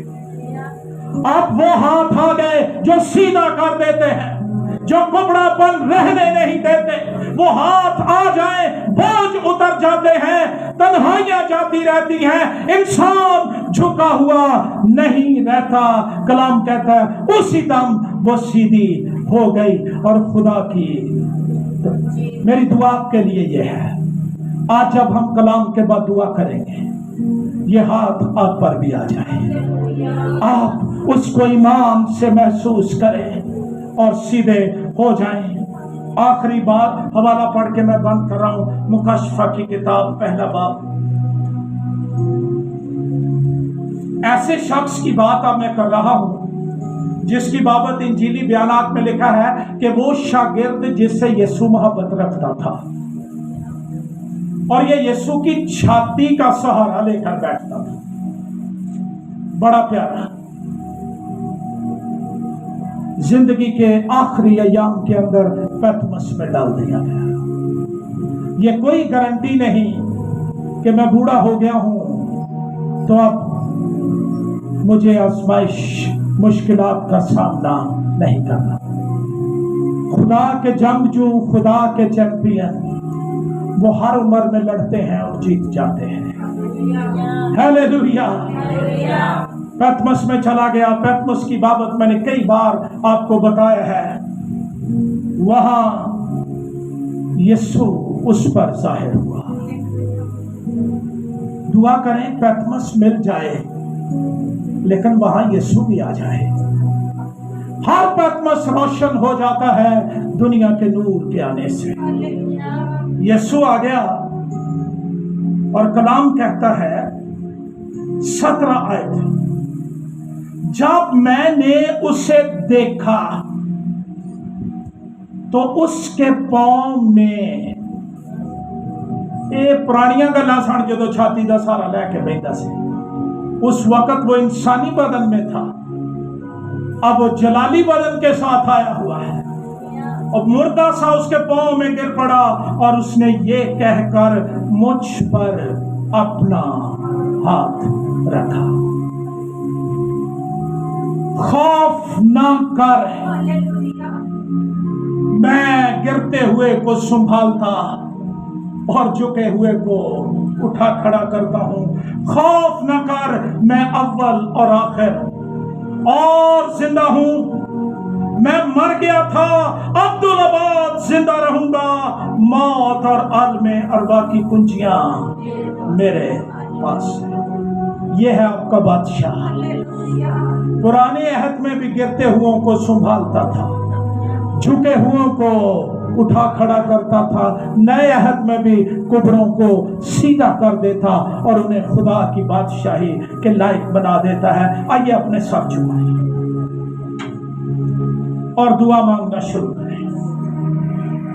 اب وہ ہاتھ آ گئے جو سیدھا کر دیتے ہیں، جو کبڑا پن رہنے نہیں دیتے۔ وہ ہاتھ آ جائیں، بوجھ اتر جاتے ہیں، تنہائیاں جاتی رہتی ہیں، انسان جھکا ہوا نہیں رہتا۔ کلام کہتا ہے اسی دم وہ سیدھی ہو گئی۔ اور خدا کی میری دعا آپ کے لیے یہ ہے، آج جب ہم کلام کے بعد دعا کریں گے، یہ ہاتھ آپ پر بھی آ جائے، آپ اس کو ایمان سے محسوس کریں اور سیدھے ہو جائیں۔ آخری بات حوالہ پڑھ کے میں بند کر رہا ہوں، مکاشفہ کی کتاب پہلا باب۔ ایسے شخص کی بات اب میں کر رہا ہوں جس کی بابت انجیلی بیانات میں لکھا ہے کہ وہ شاگرد جس سے یسوع محبت رکھتا تھا، اور یہ یسوع کی چھاتی کا سہارا لے کر بیٹھتا تھا۔ بڑا پیارا، زندگی کے آخری ایام کے اندر پیتمس میں ڈال دیا گیا۔ یہ کوئی گارنٹی نہیں کہ میں بوڑھا ہو گیا ہوں تو اب مجھے آزمائش مشکلات کا سامنا نہیں کرنا۔ خدا کے جنگجو، خدا کے چیمپئن، وہ ہر عمر میں لڑتے ہیں اور جیت جاتے ہیں۔ ہیلیلویا۔ پیتمس میں چلا گیا۔ پیتمس کی بابت میں نے کئی بار آپ کو بتایا ہے، وہاں یسوع اس پر ظاہر ہوا۔ دعا کریں پیتمس مل جائے، لیکن وہاں یسوع بھی آ جائے۔ ہر پیتمس روشن ہو جاتا ہے دنیا کے نور کے آنے سے۔ یسوع آ گیا، اور کلام کہتا ہے 17 آیت، جب میں نے اسے دیکھا تو اس کے پاؤں میں پرانیاں گلاں سن جدو چھاتی دا سارا لے کے بیٹھا سے۔ اس وقت وہ انسانی بدن میں تھا، اب وہ جلالی بدن کے ساتھ آیا ہوا ہے، اور مردہ سا اس کے پاؤں میں گر پڑا، اور اس نے یہ کہہ کر مجھ پر اپنا ہاتھ رکھا، خوف نہ کر، میں گرتے ہوئے کو سنبھالتا اور جھکے ہوئے کو اٹھا کھڑا کرتا ہوں۔ خوف نہ کر، میں اول اور آخر اور زندہ ہوں۔ میں مر گیا تھا، عبدالآباد زندہ رہوں گا۔ موت اور عالم ارواح کی کنجیاں میرے پاس ہیں۔ یہ ہے آپ کا بادشاہ۔ پرانے عہد میں بھی گرتے ہوئوں کو سنبھالتا تھا، جھکے ہوئوں کو اٹھا کھڑا کرتا تھا۔ نئے عہد میں بھی کبروں کو سیدھا کر دیتا اور انہیں خدا کی بادشاہی کے لائق بنا دیتا ہے۔ آئیے اپنے سر جھکائیں اور دعا مانگنا شروع کریں۔